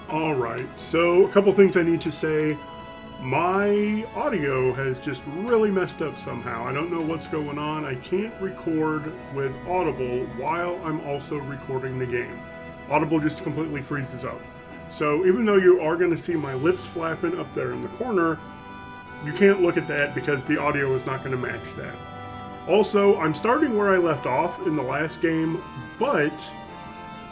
Alright, so a couple things I need to say. My audio has just really messed up somehow. I don't know what's going on. I can't record with Audible while I'm also recording the game. Audible just completely freezes up. So even though you are going to see my lips flapping up there in the corner, you can't look at that because the audio is not going to match that. Also, I'm starting where I left off in the last game, but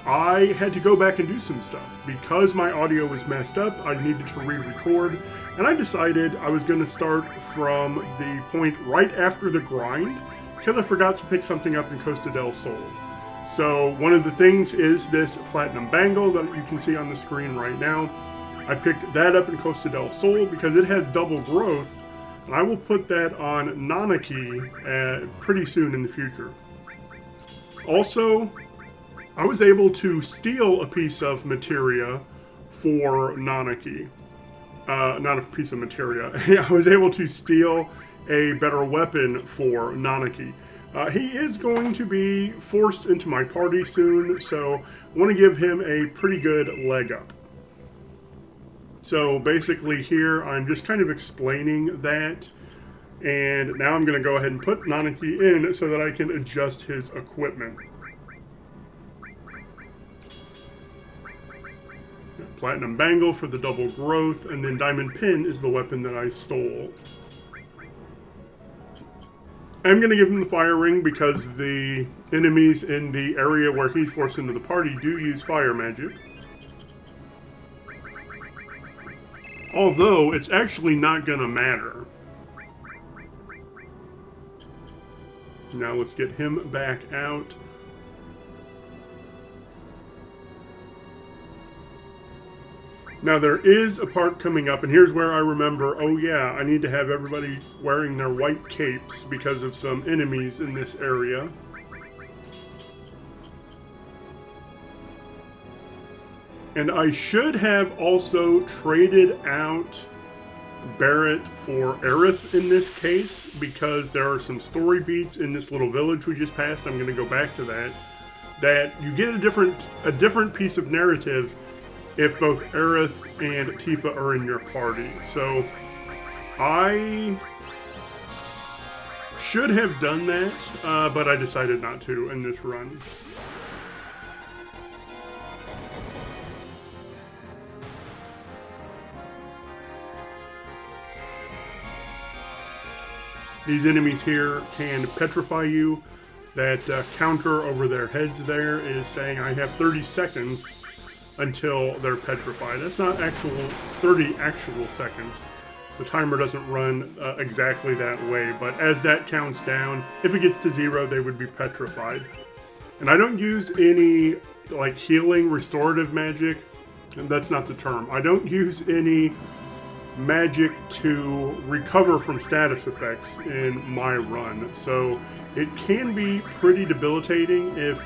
I had to go back and do some stuff. Because my audio was messed up, I needed to re-record, and I decided I was going to start from the point right after the grind, because I forgot to pick something up in Costa del Sol. So one of the things is this platinum bangle that you can see on the screen right now. I picked that up in Costa del Sol because it has double growth, and I will put that on NATTAK pretty soon in the future. Also, I was able to steal a piece of materia for NATTAK. Not a piece of materia. I was able to steal a better weapon for NATTAK. He is going to be forced into my party soon, so I want to give him a pretty good leg up. So basically here, I'm just kind of explaining that, and now I'm going to go ahead and put NATTAK in so that I can adjust his equipment. Platinum bangle for the double growth, and then diamond pin is the weapon that I stole. I'm going to give him the fire ring because the enemies in the area where he's forced into the party do use fire magic. Although, it's actually not going to matter. Now let's get him back out. Now there is a part coming up, and here's where I remember, oh yeah, I need to have everybody wearing their white capes because of some enemies in this area. And I should have also traded out Barrett for Aerith in this case, because there are some story beats in this little village we just passed. I'm going to go back to that. That you get a different piece of narrative if both Aerith and Tifa are in your party. So I should have done that, but I decided not to in this run. These enemies here can petrify you. That counter over their heads there is saying I have 30 seconds until they're petrified. That's not actual 30 actual seconds. The timer doesn't run exactly that way, but as that counts down, if it gets to 0, they would be petrified. And I don't use any like healing, restorative magic. And that's not the term. I don't use any magic to recover from status effects in my run. So it can be pretty debilitating if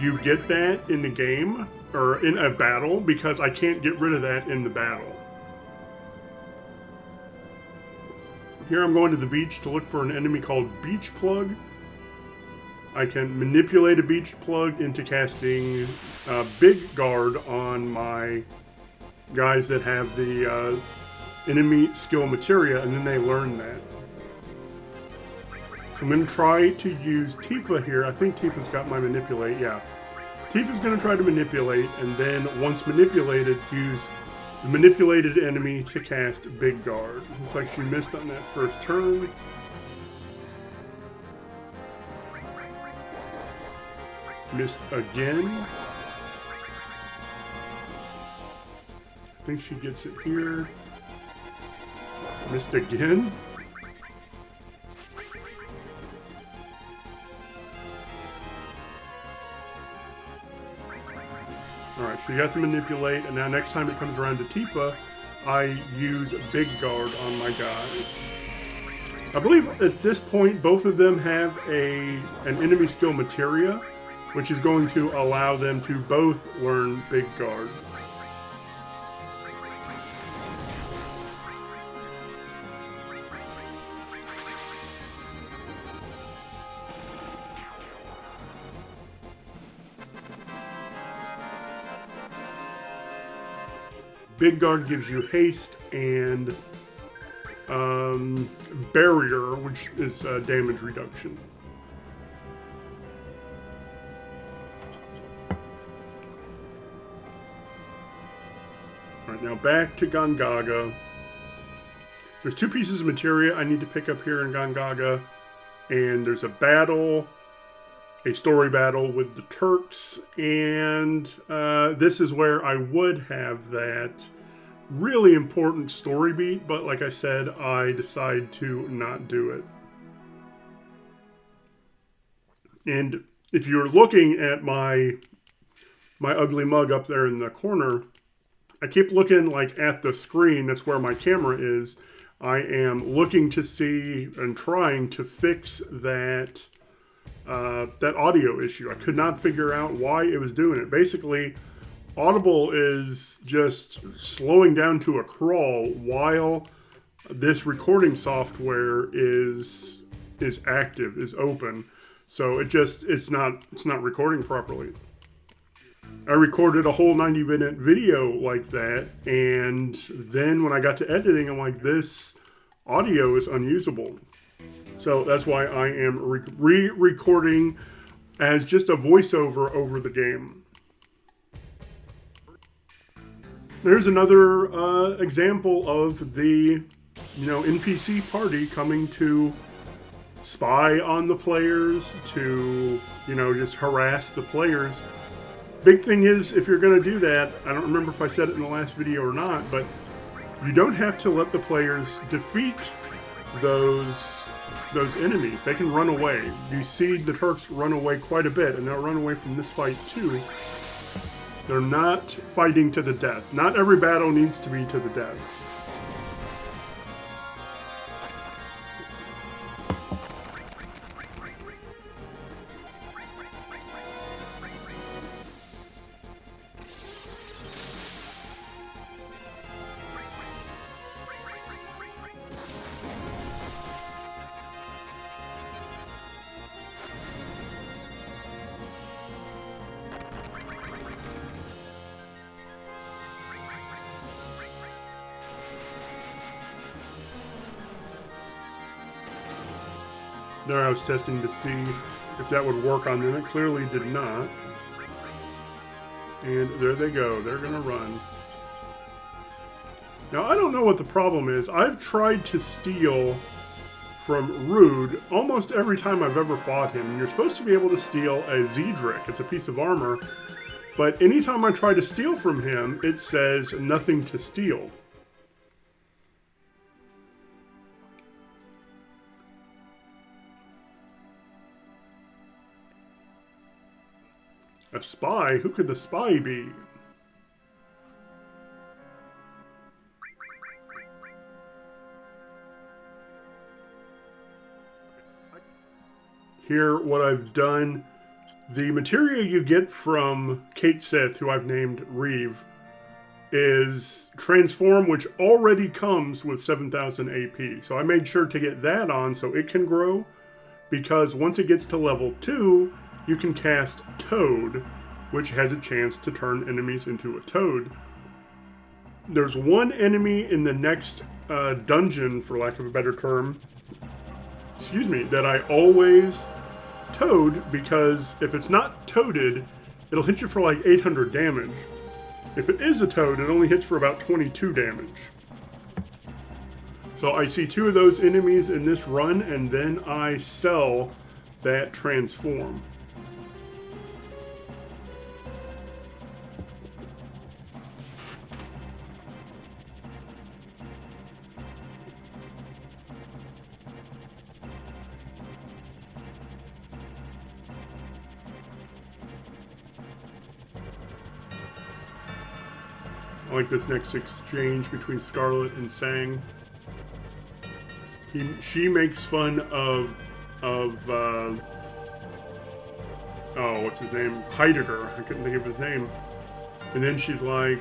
you get that in the game or in a battle, because I can't get rid of that in the battle. Here I'm going to the beach to look for an enemy called Beach Plug. I can manipulate a Beach Plug into casting Big Guard on my guys that have the enemy skill materia, and then they learn that. I'm going to try to use Tifa here. I think Tifa's got my manipulate, yeah. Tifa's going to try to manipulate, and then once manipulated, use the manipulated enemy to cast Big Guard. Looks like she missed on that first turn. Missed again. I think she gets it here. Missed again. Alright, so you have to manipulate, and now next time it comes around to Tifa, I use Big Guard on my guys. I believe at this point both of them have an enemy skill materia, which is going to allow them to both learn Big Guard. Big Guard gives you haste and barrier, which is damage reduction. Alright, now back to Gongoga. There's 2 pieces of materia I need to pick up here in Gongoga, and there's a battle, a story battle with the Turks, and this is where I would have that really important story beat, but like I said, I decide to not do it. And if you're looking at my ugly mug up there in the corner, I keep looking like at the screen. That's where my camera is. I am looking to see and trying to fix that that audio issue. I could not figure out why it was doing it. Basically, Audible is just slowing down to a crawl while this recording software is active, is open. So it's not recording properly. I recorded a whole 90-minute video like that, and then when I got to editing, I'm like, this audio is unusable. So that's why I am re-recording as just a voiceover over the game. There's another example of the, NPC party coming to spy on the players, to, just harass the players. Big thing is, if you're going to do that, I don't remember if I said it in the last video or not, but you don't have to let the players defeat those enemies. They can run away. You see the Turks run away quite a bit, and they'll run away from this fight too. They're not fighting to the death. Not every battle needs to be to the death. There I was testing to see if that would work on them. It clearly did not. And there they go. They're going to run. Now, I don't know what the problem is. I've tried to steal from Rude almost every time I've ever fought him. And you're supposed to be able to steal a Zedric. It's a piece of armor. But anytime I try to steal from him, it says nothing to steal. A spy? Who could the spy be? Here, what I've done, the materia you get from Kate Sith, who I've named Reeve, is Transform, which already comes with 7,000 AP. So I made sure to get that on so it can grow, because once it gets to level 2, you can cast Toad, which has a chance to turn enemies into a toad. There's one enemy in the next dungeon, for lack of a better term, that I always toad, because if it's not toaded, it'll hit you for like 800 damage. If it is a toad, it only hits for about 22 damage. So I see 2 of those enemies in this run, and then I sell that Transform. I like this next exchange between Scarlet and Sang. She makes fun of oh, what's his name? Heidegger. I couldn't think of his name. And then she's like,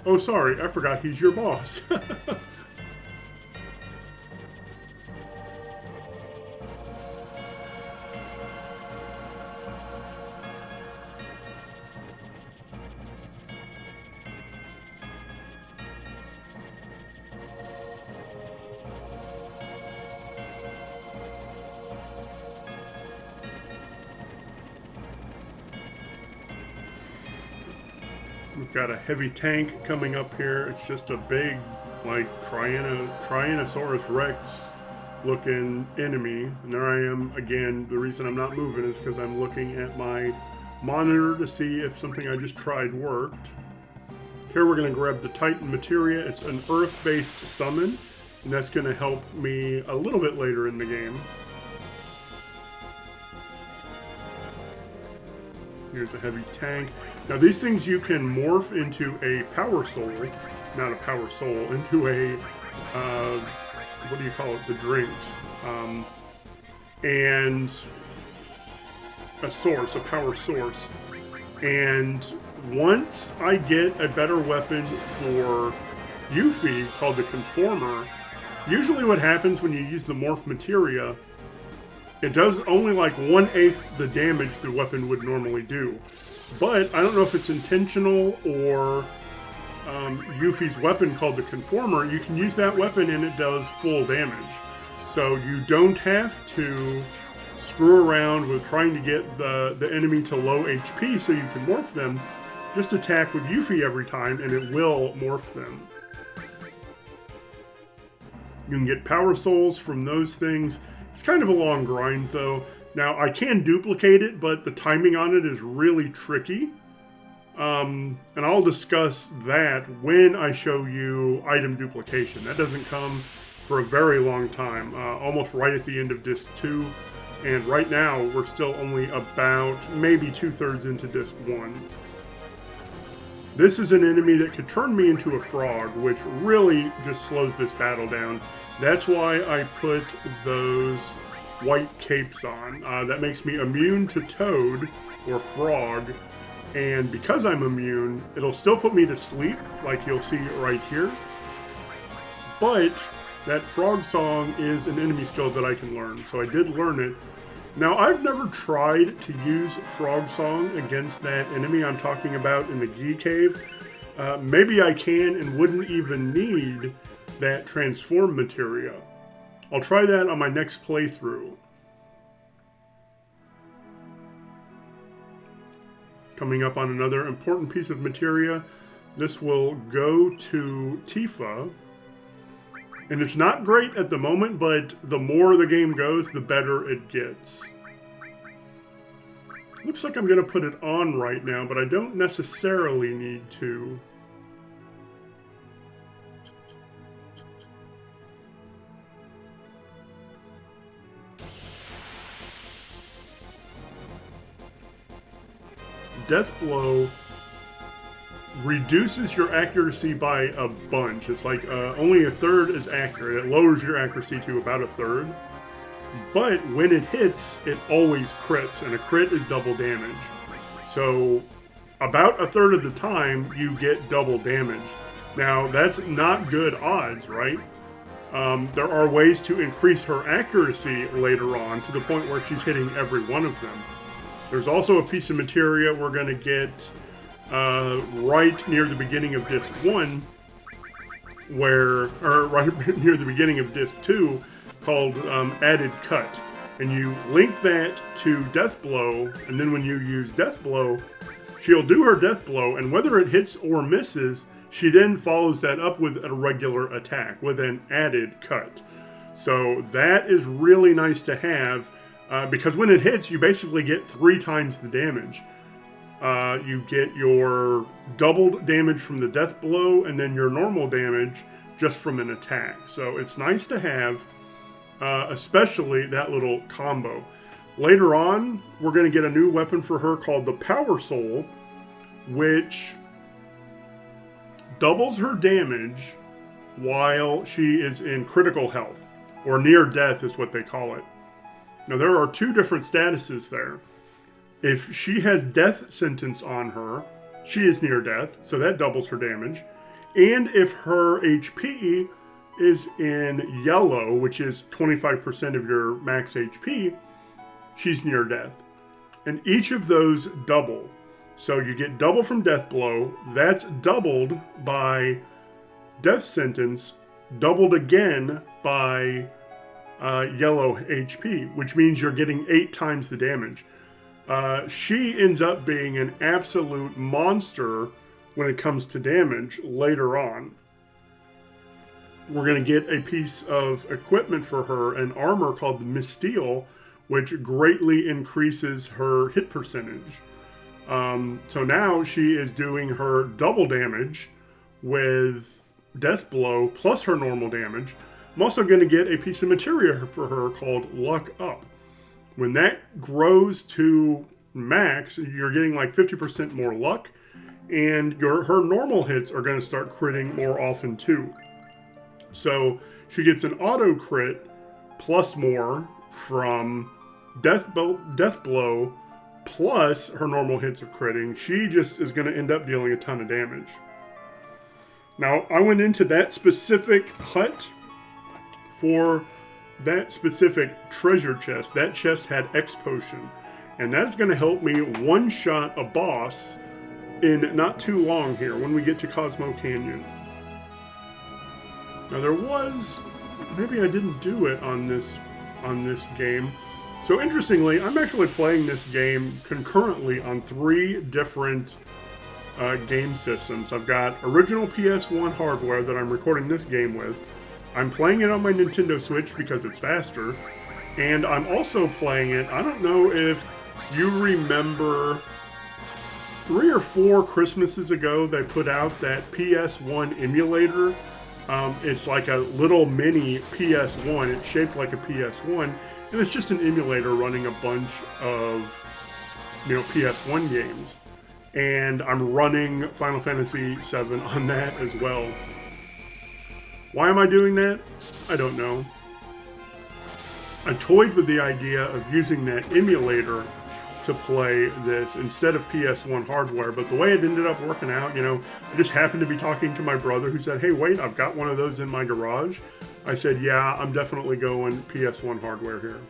oh, sorry, I forgot he's your boss. We've got a heavy tank coming up here. It's just a big, like, Tyrannosaurus Rex looking enemy. And there I am again. The reason I'm not moving is because I'm looking at my monitor to see if something I just tried worked. Here we're going to grab the Titan Materia. It's an Earth-based summon, and that's going to help me a little bit later in the game. Here's a heavy tank. Now these things you can morph into a power soul, not a power soul, into a, what do you call it, the drinks, and a source, a power source. And once I get a better weapon for Yuffie called the Conformer, usually what happens when you use the morph materia, it does only like 1/8 the damage the weapon would normally do. But I don't know if it's intentional or Yuffie's weapon called the Conformer, you can use that weapon and it does full damage. So you don't have to screw around with trying to get the enemy to low HP so you can morph them. Just attack with Yuffie every time and it will morph them. You can get power souls from those things. It's kind of a long grind though. Now I can duplicate it, but the timing on it is really tricky. And I'll discuss that when I show you item duplication. That doesn't come for a very long time, almost right at the end of Disc 2. And right now, we're still only about maybe 2/3 into Disc 1. This is an enemy that could turn me into a frog, which really just slows this battle down. That's why I put those white capes on. That makes me immune to Toad, or Frog. And because I'm immune, it'll still put me to sleep, like you'll see right here. But that frog song is an enemy skill that I can learn, so I did learn it. Now, I've never tried to use frog song against that enemy I'm talking about in the Gi Cave. Maybe I can and wouldn't even need that transform materia. I'll try that on my next playthrough. Coming up on another important piece of materia, this will go to Tifa. And it's not great at the moment, but the more the game goes, the better it gets. Looks like I'm going to put it on right now, but I don't necessarily need to. Death Blow reduces your accuracy by a bunch. It's like only 1/3 is accurate. It lowers your accuracy to about 1/3. But when it hits, it always crits, and a crit is double damage. So about 1/3 of the time, you get double damage. Now, that's not good odds, right? There are ways to increase her accuracy later on to the point where she's hitting every one of them. There's also a piece of materia we're going to get right near the beginning of Disc 1, or right near the beginning of Disc 2, called Added Cut. And you link that to Death Blow, and then when you use Death Blow, she'll do her Death Blow, and whether it hits or misses, she then follows that up with a regular attack, with an Added Cut. So that is really nice to have, because when it hits, you basically get 3 times the damage. You get your doubled damage from the Death Blow, and then your normal damage just from an attack. So it's nice to have, especially that little combo. Later on, we're going to get a new weapon for her called the Power Soul, which doubles her damage while she is in critical health, or near death is what they call it. Now, there are 2 different statuses there. If she has death sentence on her, she is near death, so that doubles her damage. And if her HP is in yellow, which is 25% of your max HP, she's near death. And each of those double. So you get double from Death Blow, that's doubled by Death Sentence, doubled again by yellow HP, which means you're getting 8 times the damage. She ends up being an absolute monster when it comes to damage later on. We're going to get a piece of equipment for her, an armor called the Misteel, which greatly increases her hit percentage. So now she is doing her double damage with Death Blow plus her normal damage. I'm also going to get a piece of materia for her called Luck Up. When that grows to max, you're getting like 50% more luck, and her normal hits are going to start critting more often too. So she gets an auto crit plus more from Death Blow plus her normal hits are critting. She just is going to end up dealing a ton of damage. Now, I went into that specific hut for that specific treasure chest. That chest had X Potion, and that's going to help me one-shot a boss in not too long here when we get to Cosmo Canyon. Now there was, maybe I didn't do it on this game. So interestingly, I'm actually playing this game concurrently on 3 different game systems. I've got original PS1 hardware that I'm recording this game with. I'm playing it on my Nintendo Switch because it's faster. And I'm also playing it, I don't know if you remember 3 or 4 Christmases ago, they put out that PS1 emulator. It's like a little mini PS1. It's shaped like a PS1, and it's just an emulator running a bunch of, PS1 games. And I'm running Final Fantasy VII on that as well. Why am I doing that? I don't know. I toyed with the idea of using that emulator to play this instead of PS1 hardware, but the way it ended up working out, I just happened to be talking to my brother who said, hey, wait, I've got one of those in my garage. I said, yeah, I'm definitely going PS1 hardware here.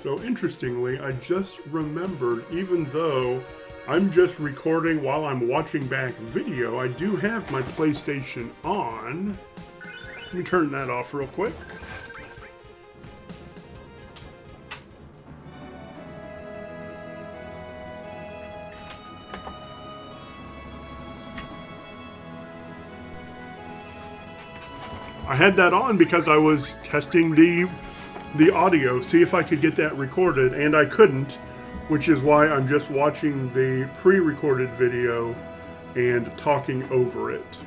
So interestingly, I just remembered, even though I'm just recording while I'm watching back video, I do have my PlayStation on. Let me turn that off real quick. I had that on because I was testing the audio, see if I could get that recorded, and I couldn't, which is why I'm just watching the pre-recorded video and talking over it.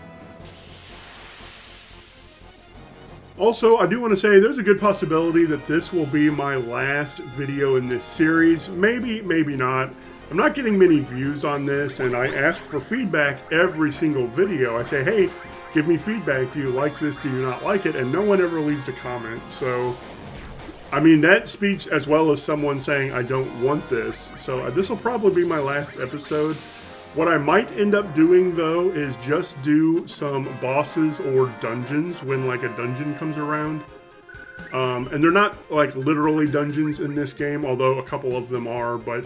Also, I do want to say there's a good possibility that this will be my last video in this series. Maybe, maybe not. I'm not getting many views on this, and I ask for feedback every single video. I say, hey, give me feedback. Do you like this? Do you not like it? And no one ever leaves a comment. So, I mean, that speaks as well as someone saying, I don't want this. So this will probably be my last episode. What I might end up doing, though, is just do some bosses or dungeons when, like, a dungeon comes around. And they're not, like, literally dungeons in this game, although a couple of them are, but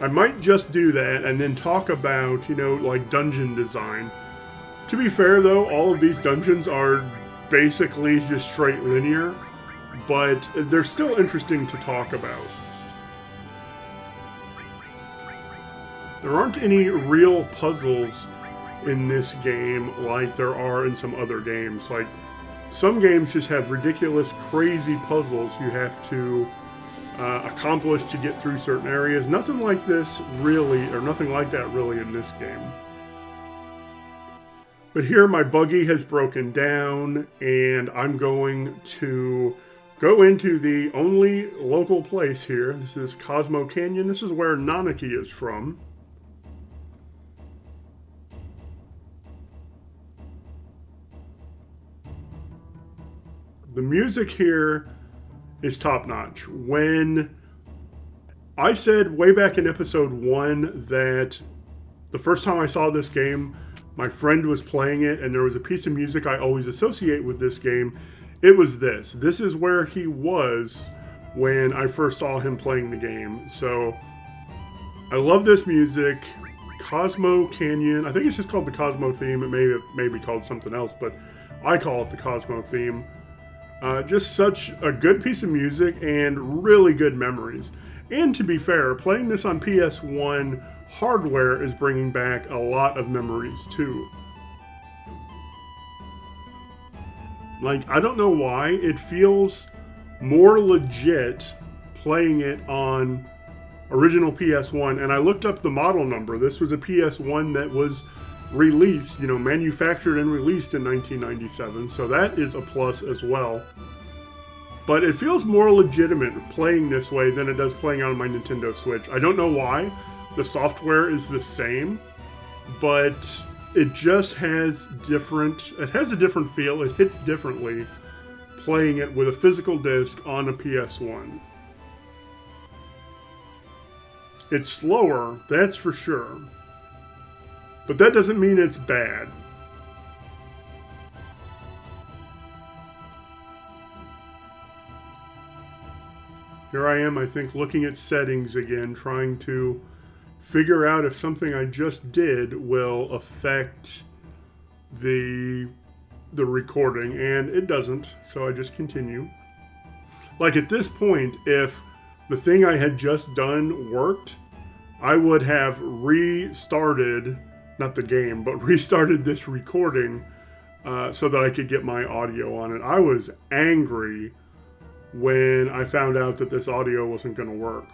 I might just do that and then talk about, like, dungeon design. To be fair, though, all of these dungeons are basically just straight linear, but they're still interesting to talk about. There aren't any real puzzles in this game like there are in some other games. Like, some games just have ridiculous, crazy puzzles you have to accomplish to get through certain areas. Nothing like this really, or nothing like that really in this game. But here my buggy has broken down, and I'm going to go into the only local place here. This is Cosmo Canyon. This is where NATTAK is from. The music here is top-notch. When I said way back in episode 1 that the first time I saw this game, my friend was playing it, and there was a piece of music I always associate with this game. It was this. This is where he was when I first saw him playing the game. So I love this music. Cosmo Canyon. I think it's just called the Cosmo theme. It may be called something else, but I call it the Cosmo theme. Just such a good piece of music and really good memories. And to be fair, playing this on PS1 hardware is bringing back a lot of memories too. Like, I don't know why, it feels more legit playing it on original PS1. And I looked up the model number. This was a PS1 that was released, manufactured and released in 1997. So that is a plus as well. But it feels more legitimate playing this way than it does playing on my Nintendo Switch. I don't know why. The software is the same, but it just has a different feel. It hits differently playing it with a physical disc on a PS1. It's slower, that's for sure. But that doesn't mean it's bad. Here I am, I think, looking at settings again, trying to figure out if something I just did will affect the recording, and it doesn't, so I just continue. Like at this point, if the thing I had just done worked, I would have restarted, not the game, but restarted this recording so that I could get my audio on it. I was angry when I found out that this audio wasn't going to work.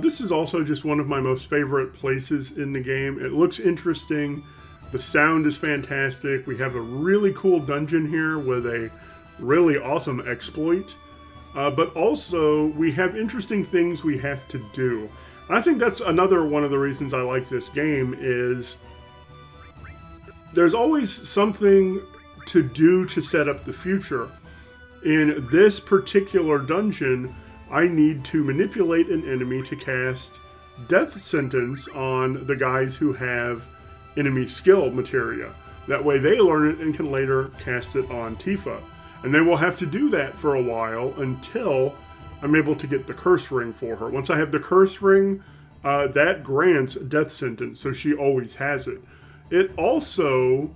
This is also just one of my most favorite places in the game. It looks interesting. The sound is fantastic. We have a really cool dungeon here with a really awesome exploit. But also, we have interesting things we have to do. I think that's another one of the reasons I like this game is there's always something to do to set up the future. In this particular dungeon, I need to manipulate an enemy to cast Death Sentence on the guys who have enemy skill materia. That way they learn it and can later cast it on Tifa. And then we'll have to do that for a while until I'm able to get the curse ring for her. Once I have the curse ring, that grants Death Sentence, so she always has it. It also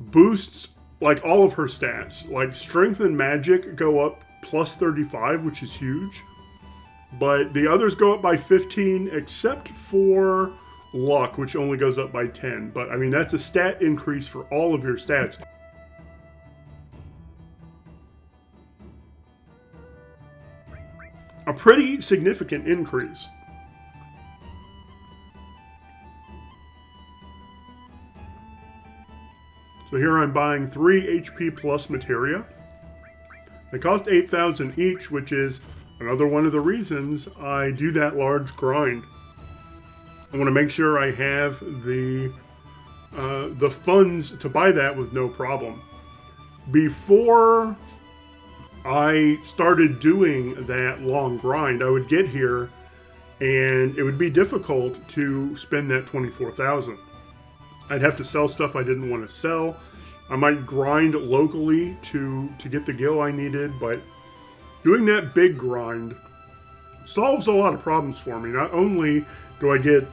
boosts like all of her stats. Like strength and magic go up plus 35, which is huge. But the others go up by 15, except for luck, which only goes up by 10. But I mean, that's a stat increase for all of your stats. A pretty significant increase. So here I'm buying 3 HP plus materia. They cost 8,000 each, which is another one of the reasons I do that large grind. I want to make sure I have the funds to buy that with no problem. Before I started doing that long grind, I would get here and it would be difficult to spend that 24,000. I'd have to sell stuff I didn't want to sell. I might grind locally to get the gil I needed, but doing that big grind solves a lot of problems for me. Not only do I get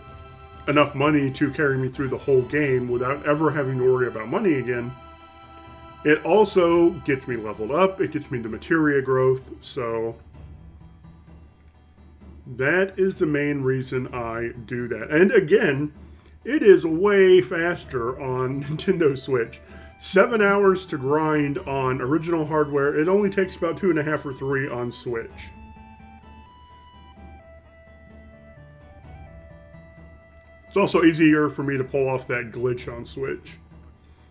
enough money to carry me through the whole game without ever having to worry about money again, it also gets me leveled up, it gets me the materia growth, so that is the main reason I do that. And again, it is way faster on Nintendo Switch. 7 hours to grind on original hardware. It only takes about 2.5 or 3 on Switch. It's also easier for me to pull off that glitch on Switch.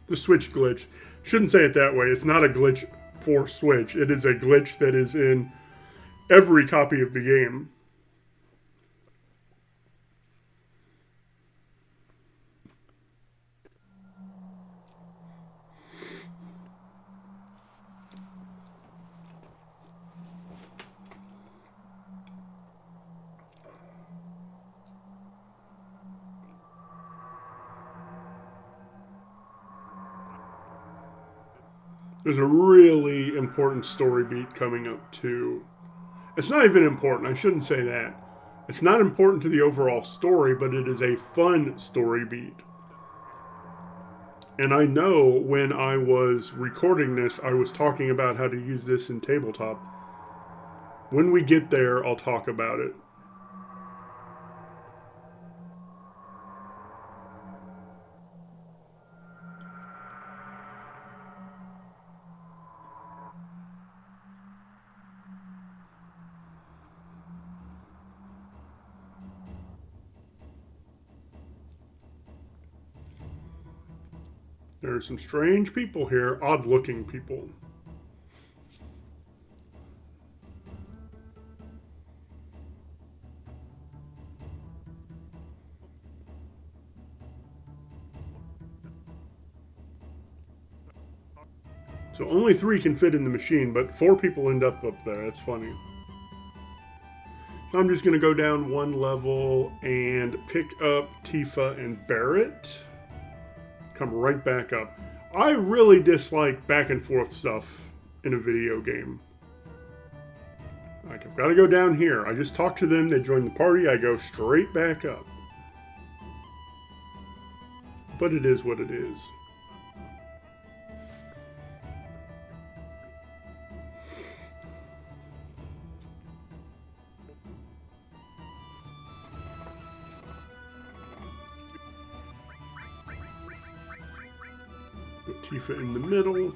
The Switch glitch. Shouldn't say it that way. It's not a glitch for Switch. It is a glitch that is in every copy of the game. There's a really important story beat coming up too. It's not even important, I shouldn't say that. It's not important to the overall story, but it is a fun story beat. And I know when I was recording this, I was talking about how to use this in tabletop. When we get there, I'll talk about it. There are some strange people here, odd-looking people. So only 3 can fit in the machine, but 4 people end up there. That's funny. So I'm just going to go down 1 level and pick up Tifa and Barrett. Come right back up. I really dislike back and forth stuff in a video game. Like, I've got to go down here. I just talk to them, they join the party, I go straight back up. But it is what it is. Put Tifa in the middle.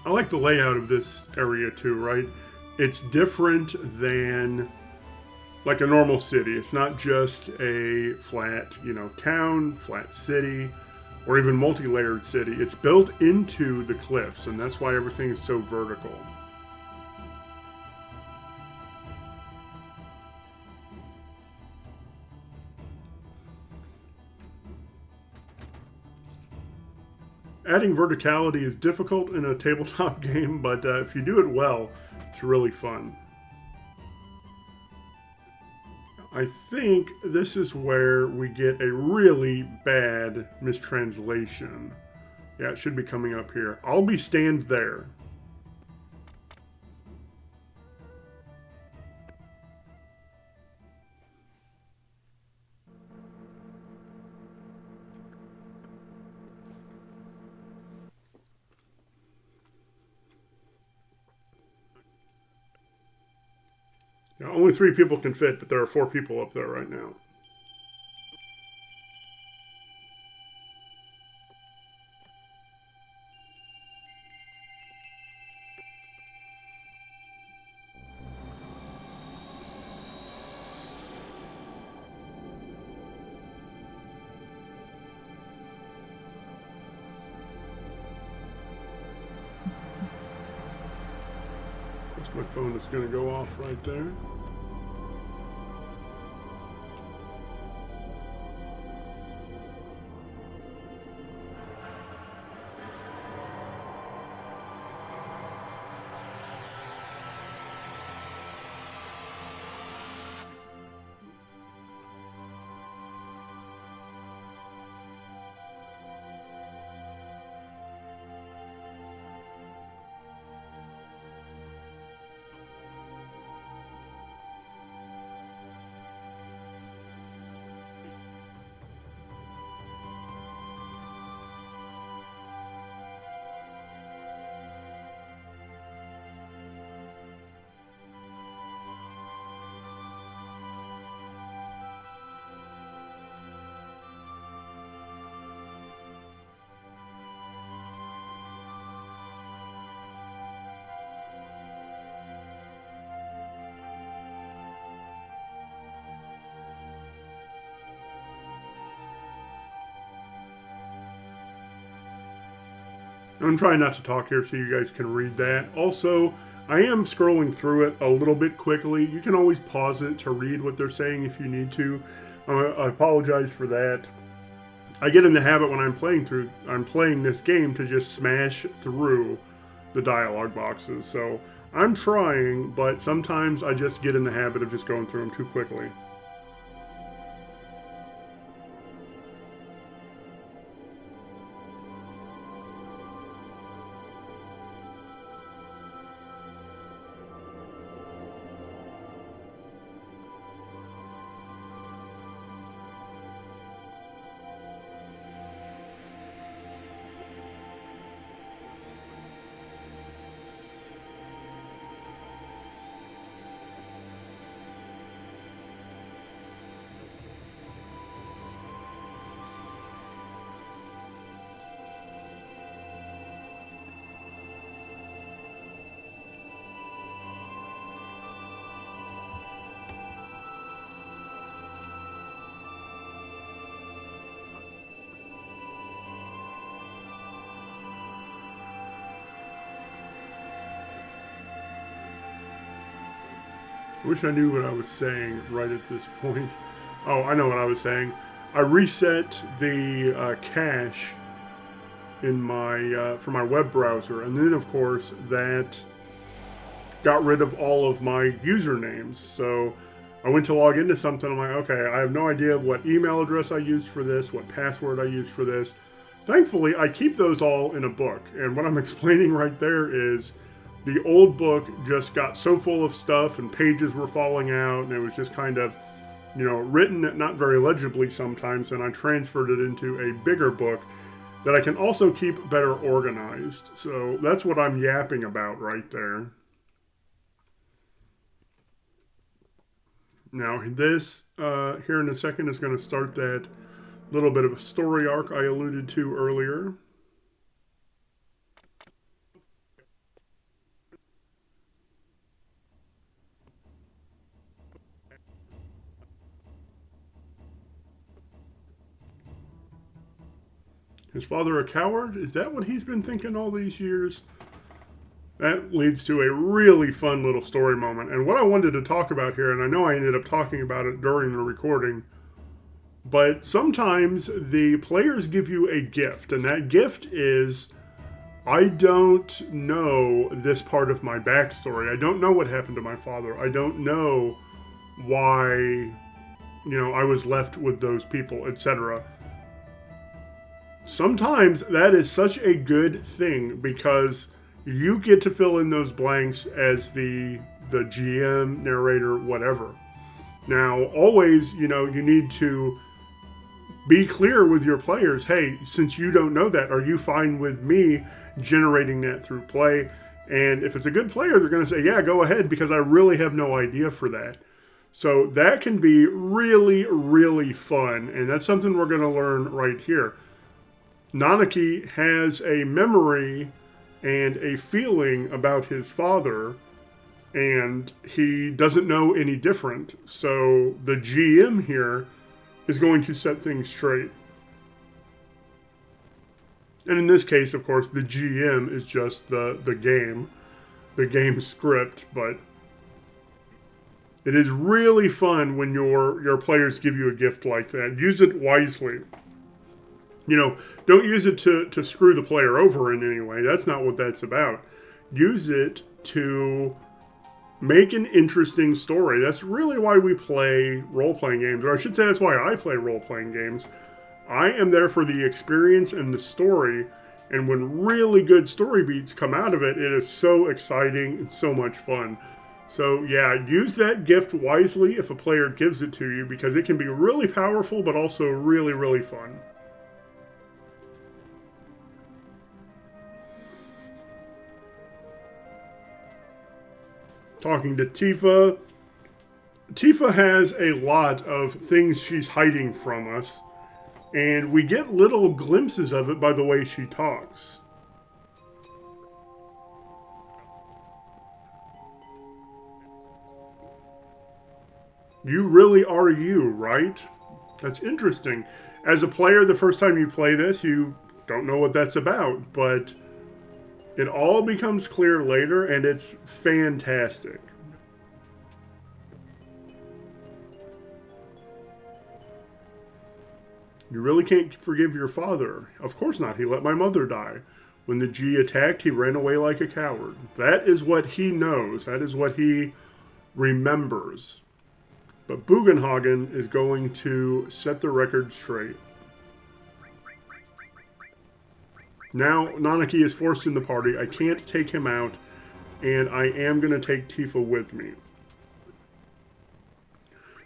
I like the layout of this area too, right? It's different than like a normal city. It's not just a flat, town, flat city, or even multi-layered city. It's built into the cliffs, and that's why everything is so vertical. Adding verticality is difficult in a tabletop game, but if you do it well, it's really fun. I think this is where we get a really bad mistranslation. Yeah, it should be coming up here. I'll be stand there. Now, only 3 people can fit, but there are 4 people up there right now. My phone is going to go off right there. I'm trying not to talk here so you guys can read that. Also, I am scrolling through it a little bit quickly. You can always pause it to read what they're saying if you need to. I apologize for that. I get in the habit when I'm playing this game to just smash through the dialogue boxes. So I'm trying, but sometimes I just get in the habit of just going through them too quickly. I wish I knew what I was saying right at this point. Oh, I know what I was saying. I reset the cache in my for my web browser, and then of course that got rid of all of my usernames. So I went to log into something. I'm like, okay, I have no idea what email address I used for this, what password I used for this. Thankfully, I keep those all in a book. And what I'm explaining right there is the old book just got so full of stuff and pages were falling out, and it was just kind of, you know, written not very legibly sometimes. And I transferred it into a bigger book that I can also keep better organized. So that's what I'm yapping about right there. Now, this here in a second is going to start that little bit of a story arc I alluded to earlier. His father a coward? Is that what he's been thinking all these years? That leads to a really fun little story moment. And what I wanted to talk about here, and I know I ended up talking about it during the recording, but sometimes the players give you a gift, and that gift is, I don't know this part of my backstory. I don't know what happened to my father. I don't know why, you know, I was left with those people, etc. Sometimes that is such a good thing because you get to fill in those blanks as the GM, narrator, whatever. Now, always, you know, you need to be clear with your players. Hey, since you don't know that, are you fine with me generating that through play? And if it's a good player, they're going to say, yeah, go ahead, because I really have no idea for that. So that can be really, really fun. And that's something we're going to learn right here. NATTAK has a memory and a feeling about his father, and he doesn't know any different. So the GM here is going to set things straight. And in this case, of course, the GM is just the game script, but it is really fun when your players give you a gift like that. Use it wisely. You know, don't use it to screw the player over in any way. That's not what that's about. Use it to make an interesting story. That's really why we play role-playing games. Or I should say that's why I play role-playing games. I am there for the experience and the story. And when really good story beats come out of it, it is so exciting and so much fun. So yeah, use that gift wisely if a player gives it to you, because it can be really powerful, but also really, really fun. Talking to Tifa. Tifa has a lot of things she's hiding from us, and we get little glimpses of it by the way she talks. You really are you, right? That's interesting. As a player, the first time you play this, you don't know what that's about, but it all becomes clear later, and it's fantastic. You really can't forgive your father. Of course not. He let my mother die. When the G attacked, he ran away like a coward. That is what he knows. That is what he remembers. But Bugenhagen is going to set the record straight. Now, NATTAK is forced in the party. I can't take him out, and I am going to take Tifa with me.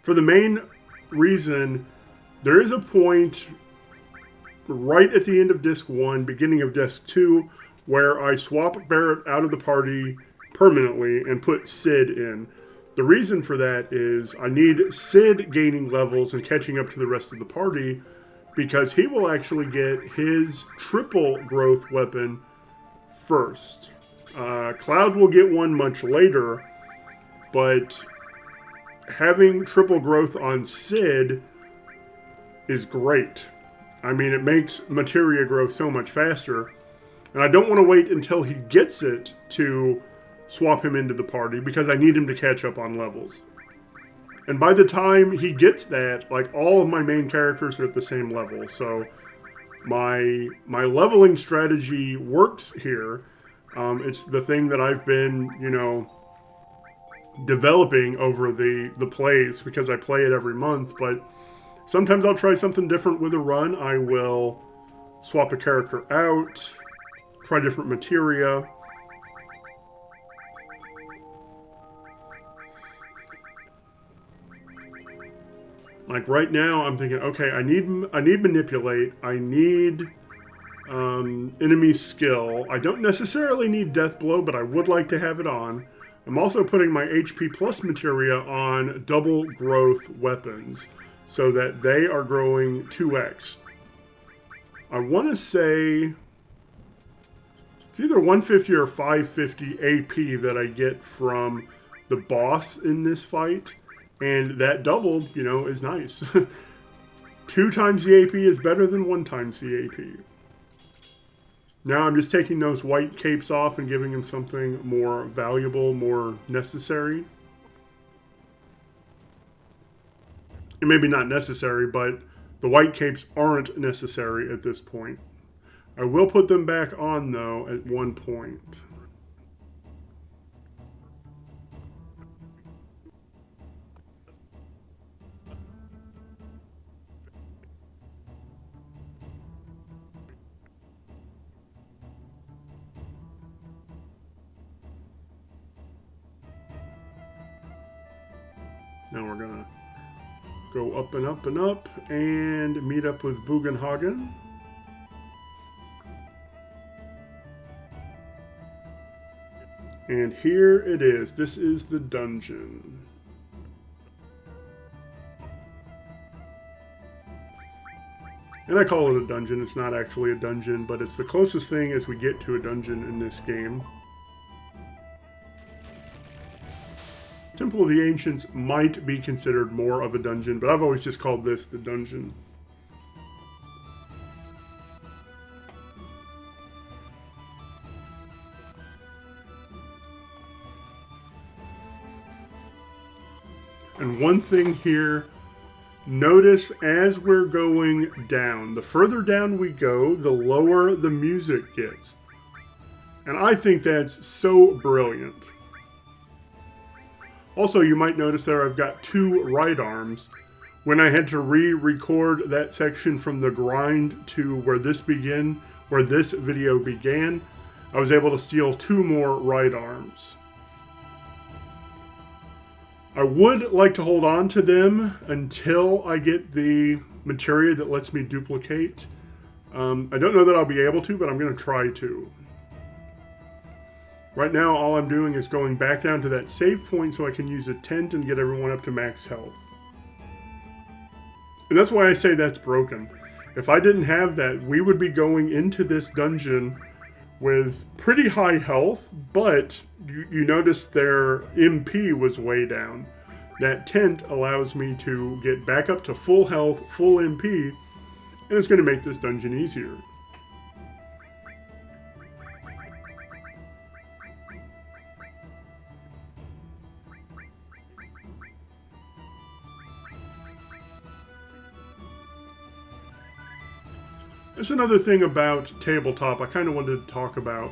For the main reason, there is a point right at the end of Disc 1, beginning of Disc 2, where I swap Barrett out of the party permanently and put Sid in. The reason for that is I need Sid gaining levels and catching up to the rest of the party, because he will actually get his triple growth weapon first. Cloud will get one much later, but having triple growth on Sid is great. I mean, it makes materia growth so much faster, and I don't want to wait until he gets it to swap him into the party, because I need him to catch up on levels. And by the time he gets that, like, all of my main characters are at the same level. So my leveling strategy works here. It's the thing that I've been, you know, developing over the plays because I play it every month. But sometimes I'll try something different with a run. I will swap a character out, try different materia. Like right now, I'm thinking, okay, I need manipulate. I need enemy skill. I don't necessarily need death blow, but I would like to have it on. I'm also putting my HP plus materia on double growth weapons so that they are growing 2x. I want to say it's either 150 or 550 AP that I get from the boss in this fight. And that doubled, you know, is nice. 2 times the AP is better than 1 times the AP. Now I'm just taking those white capes off and giving him something more valuable, more necessary. And maybe not necessary, but the white capes aren't necessary at this point. I will put them back on, though, at one point. Now we're going to go up and up and up and meet up with Bugenhagen. And here it is. This is the dungeon. And I call it a dungeon. It's not actually a dungeon, but it's the closest thing as we get to a dungeon in this game. Temple of the Ancients might be considered more of a dungeon, but I've always just called this the dungeon. And one thing here, notice as we're going down, the further down we go, the lower the music gets. And I think that's so brilliant. Also, you might notice there I've got 2 right arms. When I had to re-record that section from the grind to where this video began, I was able to steal 2 more right arms. I would like to hold on to them until I get the materia that lets me duplicate. I don't know that I'll be able to, but I'm going to try to. Right now, all I'm doing is going back down to that save point so I can use a tent and get everyone up to max health. And that's why I say that's broken. If I didn't have that, we would be going into this dungeon with pretty high health, but you notice their MP was way down. That tent allows me to get back up to full health, full MP, and it's going to make this dungeon easier. There's another thing about tabletop I kind of wanted to talk about.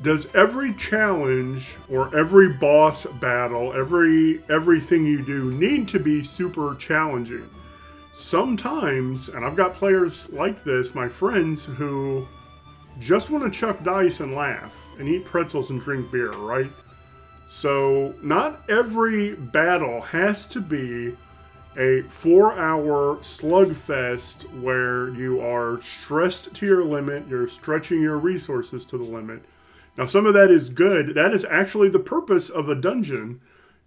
Does every challenge or every boss battle, everything you do need to be super challenging? Sometimes, and I've got players like this, my friends, who just want to chuck dice and laugh and eat pretzels and drink beer, right? So not every battle has to be a 4-hour slugfest where you are stressed to your limit, you're stretching your resources to the limit. Now, some of that is good. That is actually the purpose of a dungeon,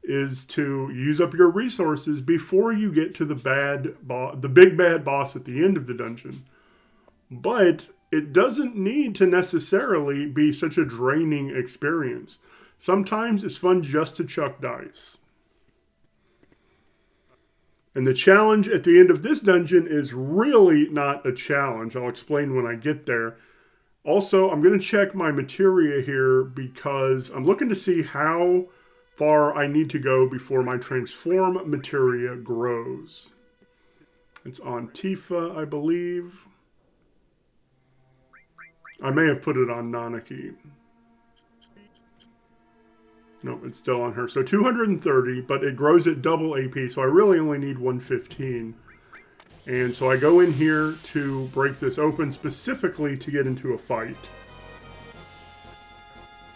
is to use up your resources before you get to the big bad boss at the end of the dungeon. But it doesn't need to necessarily be such a draining experience. Sometimes it's fun just to chuck dice. And the challenge at the end of this dungeon is really not a challenge. I'll explain when I get there. Also, I'm going to check my materia here because I'm looking to see how far I need to go before my transform materia grows. It's on Tifa, I believe. I may have put it on Nanaki. No, it's still on her. So 230, but it grows at double AP, so I really only need 115. And so I go in here to break this open specifically to get into a fight.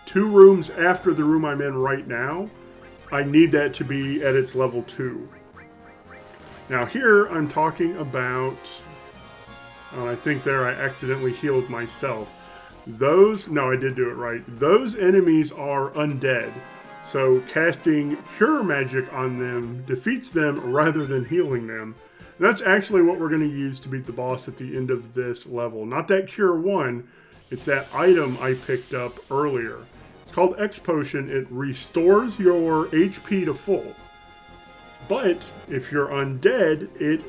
2 rooms after the room I'm in right now, I need that to be at its level 2. Now here I'm talking about, I think there I accidentally healed myself. No, I did do it right. Those enemies are undead. So casting Cure Magic on them defeats them rather than healing them. And that's actually what we're going to use to beat the boss at the end of this level. Not that Cure 1, it's that item I picked up earlier. It's called X Potion. It restores your HP to full. But if you're undead, it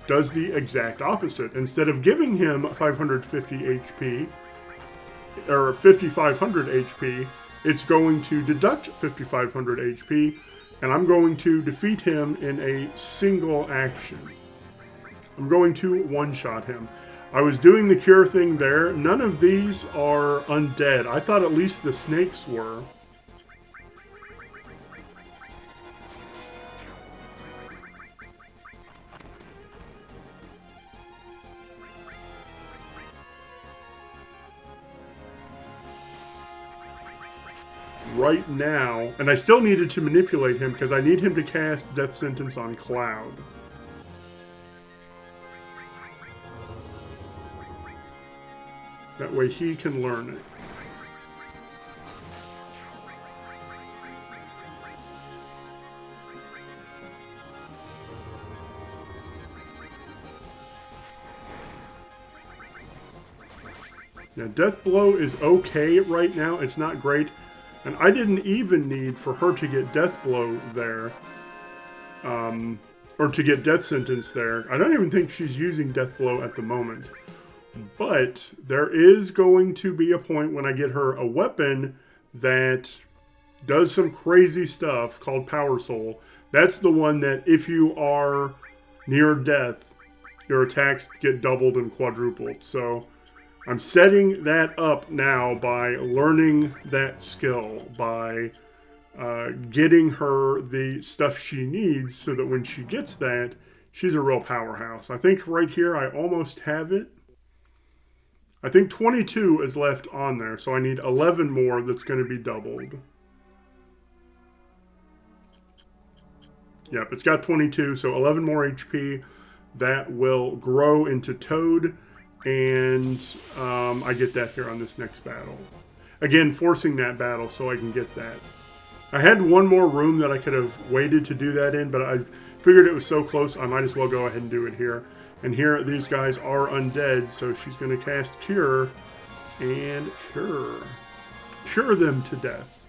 does the exact opposite. Instead of giving him 550 HP, or 5,500 HP, it's going to deduct 5,500 HP, and I'm going to defeat him in a single action. I'm going to one-shot him. I was doing the cure thing there. None of these are undead. I thought at least the snakes were. Right now, and I still needed to manipulate him because I need him to cast Death Sentence on Cloud. That way he can learn it. Now, Death Blow is okay right now. It's not great. And I didn't even need for her to get Death Blow there. Or to get Death Sentence there. I don't even think she's using Death Blow at the moment. But there is going to be a point when I get her a weapon that does some crazy stuff called Power Soul. That's the one that if you are near death, your attacks get doubled and quadrupled. So I'm setting that up now by learning that skill, by getting her the stuff she needs so that when she gets that, she's a real powerhouse. I think right here I almost have it. I think 22 is left on there, so I need 11 more that's going to be doubled. Yep, it's got 22, so 11 more HP. That will grow into Toad. And I get that here on this next battle. Again, forcing that battle so I can get that. I had one more room that I could have waited to do that in, but I figured it was so close, I might as well go ahead and do it here. And here, these guys are undead, so she's going to cast Cure and Cure them to death.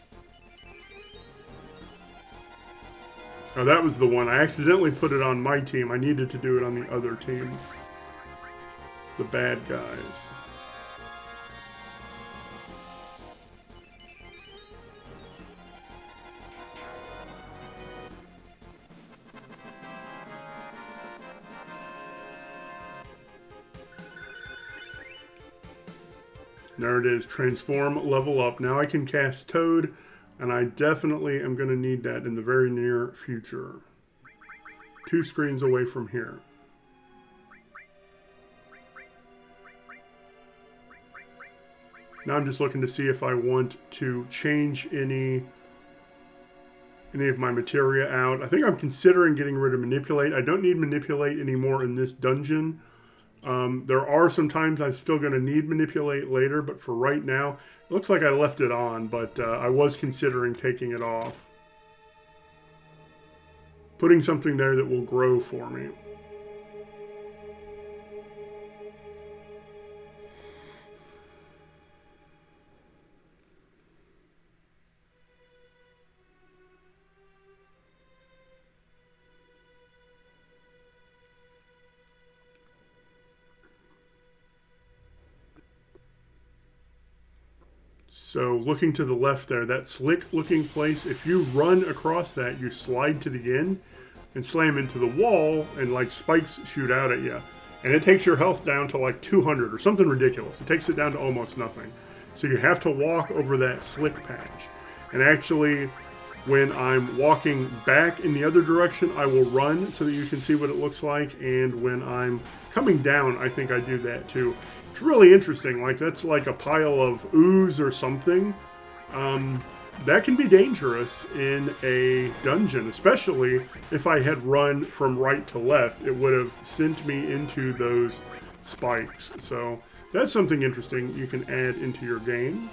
Oh, that was the one. I accidentally put it on my team. I needed to do it on the other team. The bad guys. There it is. Transform, level up. Now I can cast Toad, and I definitely am going to need that in the very near future. 2 screens away from here. Now I'm just looking to see if I want to change any of my materia out. I think I'm considering getting rid of Manipulate. I don't need Manipulate anymore in this dungeon. There are some times I'm still going to need Manipulate later, but for right now, it looks like I left it on, but I was considering taking it off. Putting something there that will grow for me. So looking to the left there, that slick looking place, if you run across that, you slide to the end and slam into the wall, and like spikes shoot out at you. And it takes your health down to like 200 or something ridiculous. It takes it down to almost nothing. So you have to walk over that slick patch. And actually, when I'm walking back in the other direction, I will run so that you can see what it looks like. And when I'm coming down, I think I do that too. It's really interesting. Like, that's like a pile of ooze or something. That can be dangerous in a dungeon, especially if I had run from right to left. It would have sent me into those spikes. So that's something interesting you can add into your game.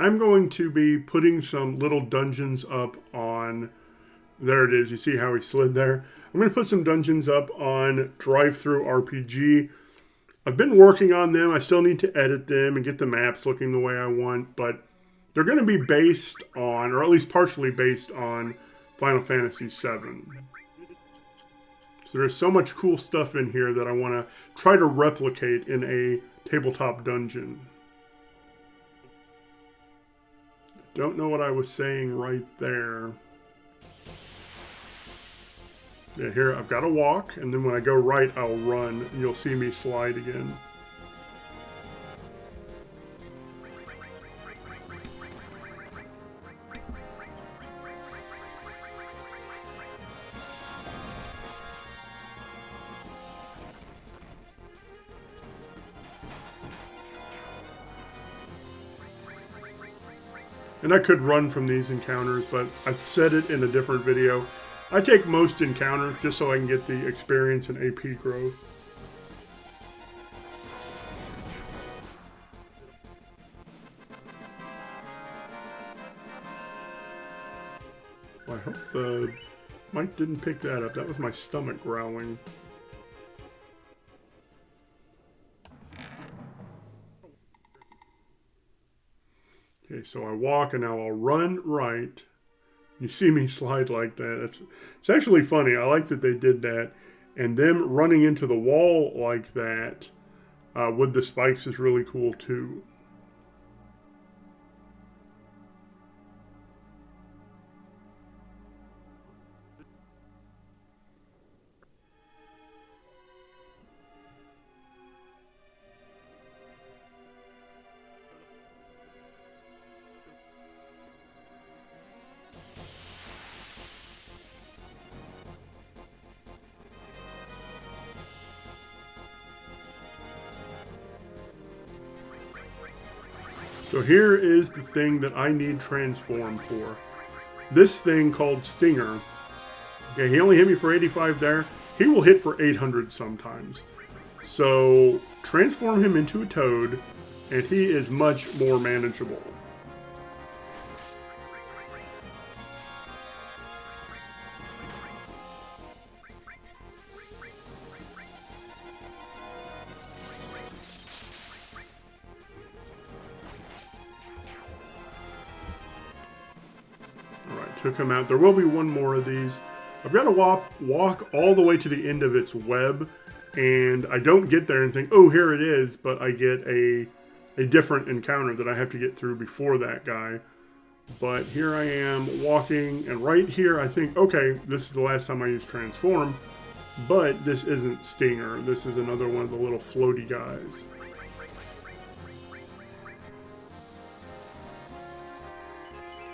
I'm going to be putting some little dungeons up on, there it is, you see how he slid there? I'm going to put some dungeons up on Drive-Thru RPG. I've been working on them, I still need to edit them and get the maps looking the way I want, but they're going to be based on, or at least partially based on, Final Fantasy VII. So there's so much cool stuff in here that I want to try to replicate in a tabletop dungeon. Don't know what I was saying right there. Yeah, here I've got to walk, and then when I go right, I'll run, and you'll see me slide again. And I could run from these encounters, but I've said it in a different video. I take most encounters just so I can get the experience and AP growth. Well, I hope the mic didn't pick that up. That was my stomach growling. Okay, so I walk and now I'll run right. You see me slide like that. It's actually funny. I like that they did that. And them running into the wall like that with the spikes is really cool too. So here is the thing that I need Transform for. This thing called Stinger. Okay, he only hit me for 85 there. He will hit for 800 sometimes. So transform him into a toad, and he is much more manageable. Took him out. There will be one more of these. I've got to walk all the way to the end of its web, and I don't get there and think, oh, here it is, but I get a different encounter that I have to get through before that guy. But here I am walking, and right here I think, okay, this is the last time I used Transform, but this isn't Stinger. This is another one of the little floaty guys.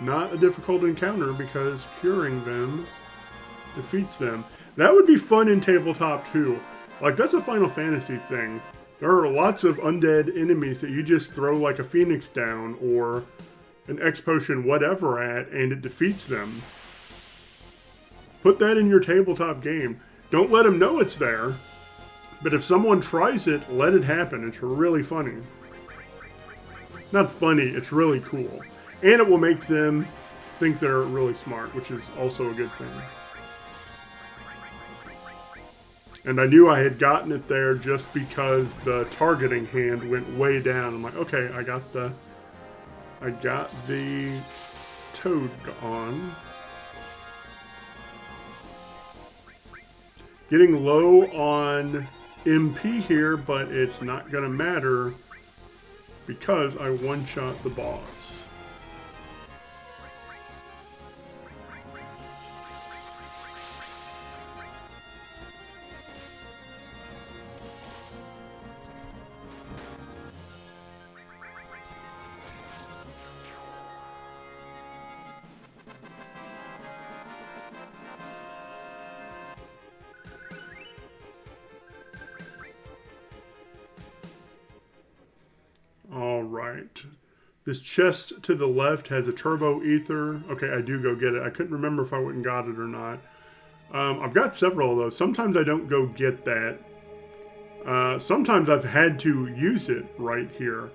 Not a difficult encounter because curing them defeats them. That would be fun in tabletop too. Like, that's a Final Fantasy thing. There are lots of undead enemies that you just throw like a phoenix down or an X potion whatever at and it defeats them. Put that in your tabletop game. Don't let them know it's there, but if someone tries it, let it happen. It's really funny. Not funny, it's really cool. And it will make them think they're really smart, which is also a good thing. And I knew I had gotten it there just because the targeting hand went way down. I'm like, okay, I got the I got the toad on. Getting low on MP here, but it's not going to matter because I one-shot the boss. All right. This chest to the left has a turbo ether. Okay, I do go get it. I couldn't remember if I went and got it or not. I've got several of those. Sometimes I don't go get that. Sometimes I've had to use it right here.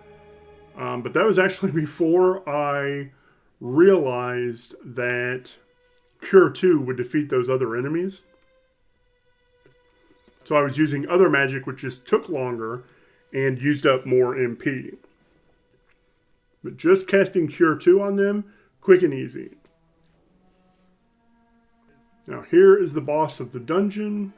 But that was actually before I realized that Cure 2 would defeat those other enemies. So I was using other magic, which just took longer and used up more MP. But just casting Cure 2 on them, quick and easy. Now here is the boss of the dungeon.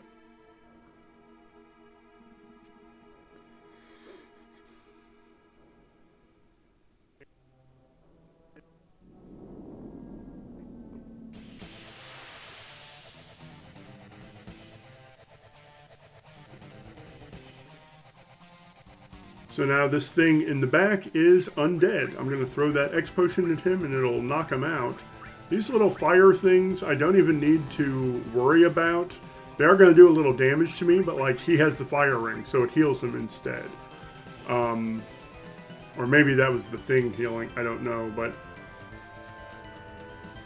So now this thing in the back is undead. I'm going to throw that X potion at him and it'll knock him out. These little fire things I don't even need to worry about. They are going to do a little damage to me, but like he has the fire ring, so it heals him instead. Or maybe that was the thing healing, I don't know, but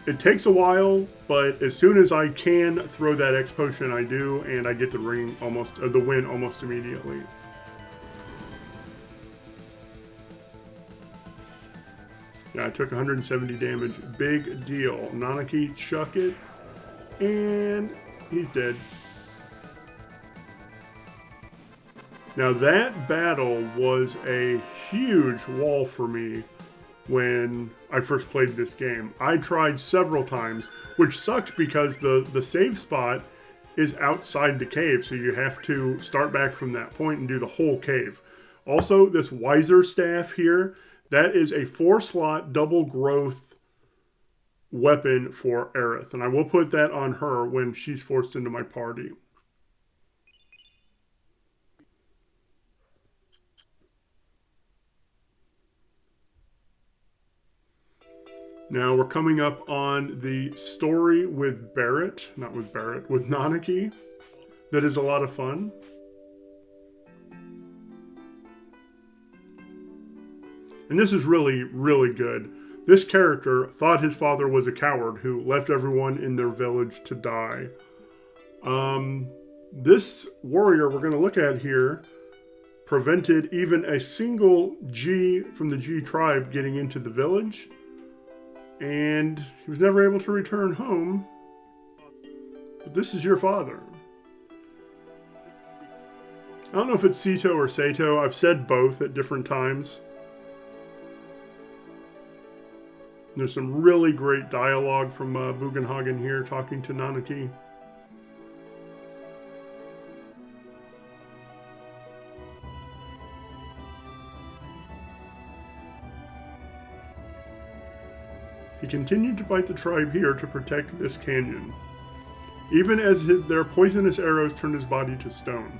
it takes a while, but as soon as I can throw that X potion, I do, and I get the ring almost, the win almost immediately. Yeah, I took 170 damage. Big deal. Nanaki, chuck it. And he's dead. Now that battle was a huge wall for me when I first played this game. I tried several times, which sucks because the save spot is outside the cave, so you have to start back from that point and do the whole cave. Also, this Wiser staff here, that is a 4-slot double growth weapon for Aerith. And I will put that on her when she's forced into my party. Now we're coming up on the story with Barrett. Not with Barrett, with Nanaki. That is a lot of fun. And this is really, really good. This character thought his father was a coward who left everyone in their village to die. This warrior we're going to look at here prevented even a single G from the G tribe getting into the village. And he was never able to return home. But this is your father. I don't know if it's Sito or Sato. I've said both at different times. There's some really great dialogue from Bugenhagen here talking to Nanaki. He continued to fight the tribe here to protect this canyon. Even as their poisonous arrows turned his body to stone.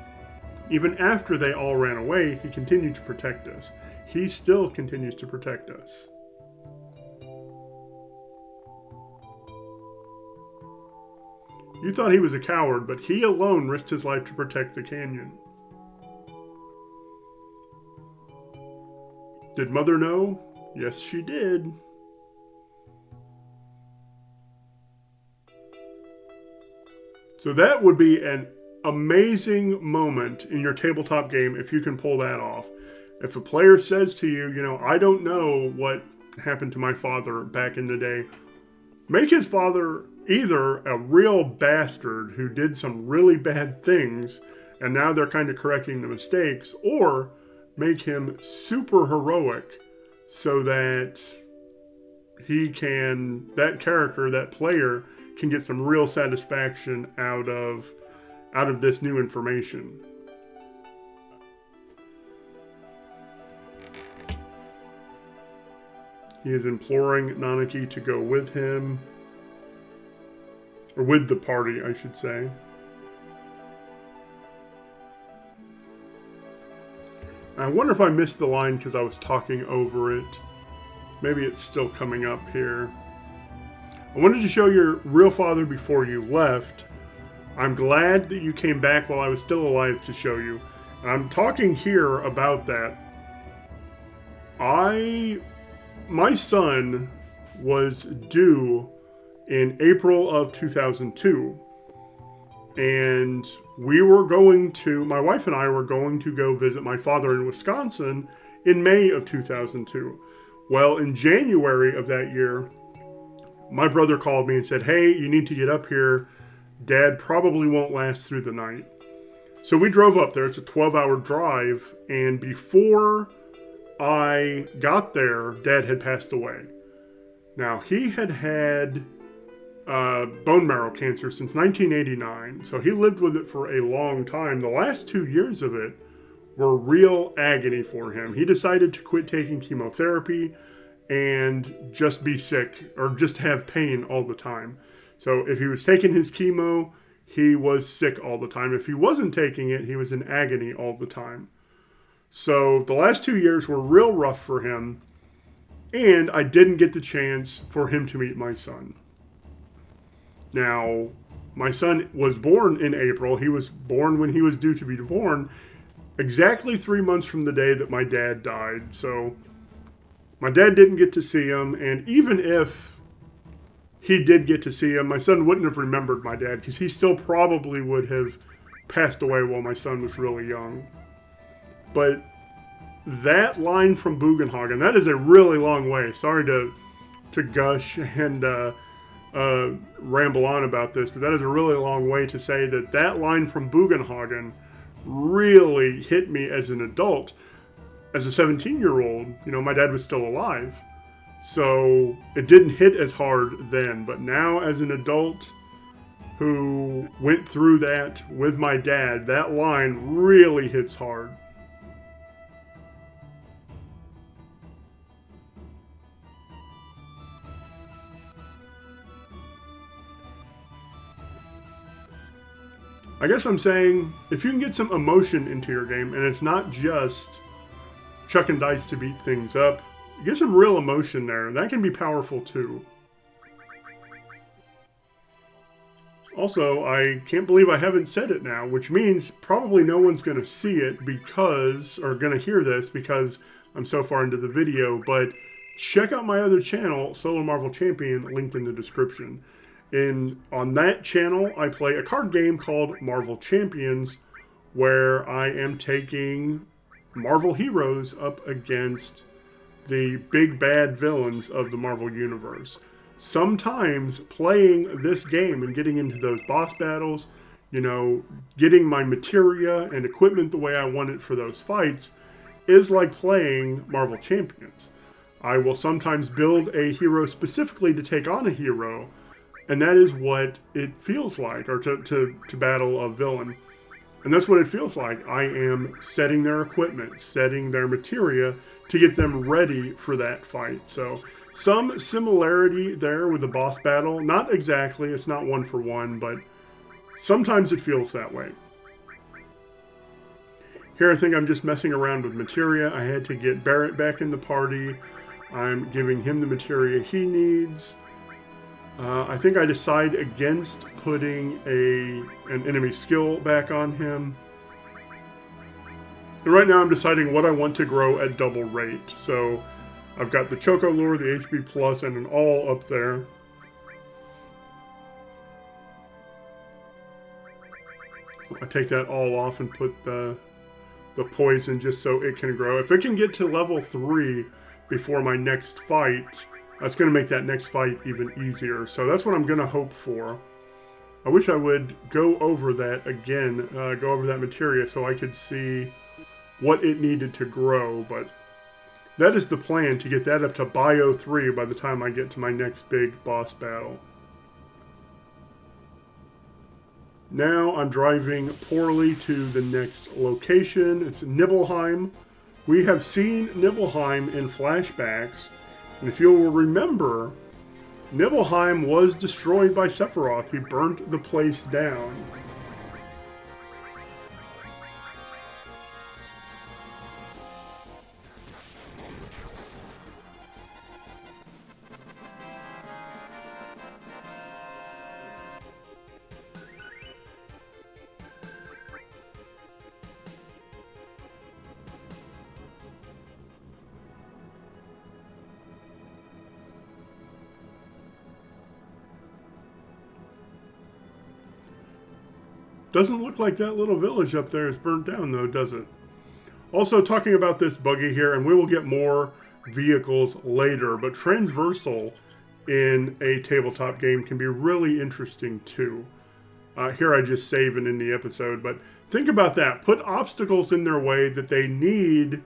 Even after they all ran away, he continued to protect us. He still continues to protect us. You thought he was a coward, but he alone risked his life to protect the canyon. Did Mother know? Yes, she did. So that would be an amazing moment in your tabletop game if you can pull that off. If a player says to you, you know, I don't know what happened to my father back in the day, make his father either a real bastard who did some really bad things and now they're kind of correcting the mistakes, or make him super heroic so that that character, that player, can get some real satisfaction out of this new information. He is imploring NATTAK to go with him. Or with the party, I should say. I wonder if I missed the line because I was talking over it. Maybe it's still coming up here. I wanted to show your real father before you left. I'm glad that you came back while I was still alive to show you. And I'm talking here about that. My son was due in April of 2002. And my wife and I were going to go visit my father in Wisconsin in May of 2002. Well, in January of that year, my brother called me and said, "Hey, you need to get up here. Dad probably won't last through the night." So we drove up there. It's a 12-hour drive. And before I got there, Dad had passed away. Now, he had bone marrow cancer since 1989. So he lived with it for a long time. The last 2 years of it were real agony for him. He decided to quit taking chemotherapy and just be sick or just have pain all the time. So if he was taking his chemo, he was sick all the time. If he wasn't taking it, he was in agony all the time. So the last 2 years were real rough for him, and I didn't get the chance for him to meet my son. Now, my son was born in April. He was born when he was due to be born, exactly 3 months from the day that my dad died. So my dad didn't get to see him, and even if he did get to see him, my son wouldn't have remembered my dad because he still probably would have passed away while my son was really young. But that line from Bugenhagen, that is a really long way. Sorry to gush and ramble on about this, but that is a really long way to say that line from Bugenhagen really hit me as an adult. As a 17-year-old, my dad was still alive. So it didn't hit as hard then, but now as an adult who went through that with my dad, that line really hits hard. I guess I'm saying, if you can get some emotion into your game, and it's not just chucking dice to beat things up, get some real emotion there. That can be powerful too. Also, I can't believe I haven't said it now, which means probably no one's going to see it or going to hear this because I'm so far into the video, but check out my other channel, Solo Marvel Champion, linked in the description. On that channel, I play a card game called Marvel Champions, where I am taking Marvel heroes up against the big bad villains of the Marvel Universe. Sometimes playing this game and getting into those boss battles, getting my materia and equipment the way I want it for those fights, is like playing Marvel Champions. I will sometimes build a hero specifically to take on a hero, and that is what it feels like, or to battle a villain. And that's what it feels like. I am setting their equipment, setting their materia to get them ready for that fight. So some similarity there with the boss battle. Not exactly, it's not one for one, but sometimes it feels that way. Here I think I'm just messing around with materia. I had to get Barrett back in the party. I'm giving him the materia he needs. I think I decide against putting an enemy skill back on him. And right now I'm deciding what I want to grow at double rate. So I've got the Choco Lure, the HP Plus, and an all up there. I take that all off and put the poison just so it can grow. If it can get to level 3 before my next fight, that's going to make that next fight even easier. So that's what I'm going to hope for. I wish I would go over that again, go over that materia so I could see what it needed to grow. But That is the plan, to get that up to Bio 3 by the time I get to my next big boss battle. Now I'm driving poorly to the next location. It's Nibelheim. We have seen Nibelheim in flashbacks, and if you'll remember, Nibelheim was destroyed by Sephiroth. He burnt the place down. Doesn't look like that little village up there is burnt down, though, does it? Also, talking about this buggy here, and we will get more vehicles later, but transversal in a tabletop game can be really interesting, too. Here I just save it in the episode, but think about that. Put obstacles in their way that they need,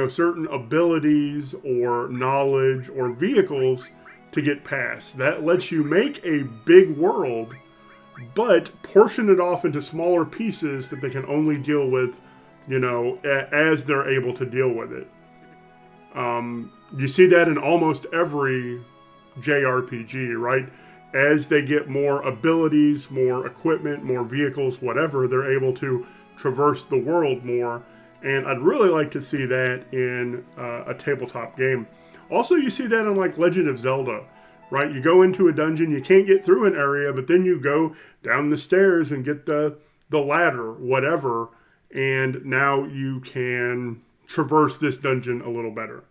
certain abilities or knowledge or vehicles to get past. That lets you make a big world, but portion it off into smaller pieces that they can only deal with, as they're able to deal with it. You see that in almost every JRPG, right? As they get more abilities, more equipment, more vehicles, whatever, they're able to traverse the world more. And I'd really like to see that in a tabletop game. Also, you see that in like Legend of Zelda, right? You go into a dungeon, you can't get through an area, but then you go down the stairs and get the ladder, whatever, and now you can traverse this dungeon a little better.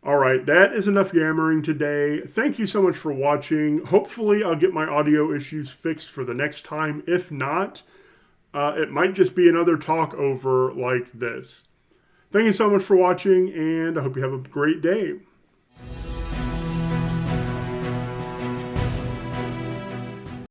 All right, that is enough yammering today. Thank you so much for watching. Hopefully, I'll get my audio issues fixed for the next time. If not, it might just be another talk over like this. Thank you so much for watching, and I hope you have a great day.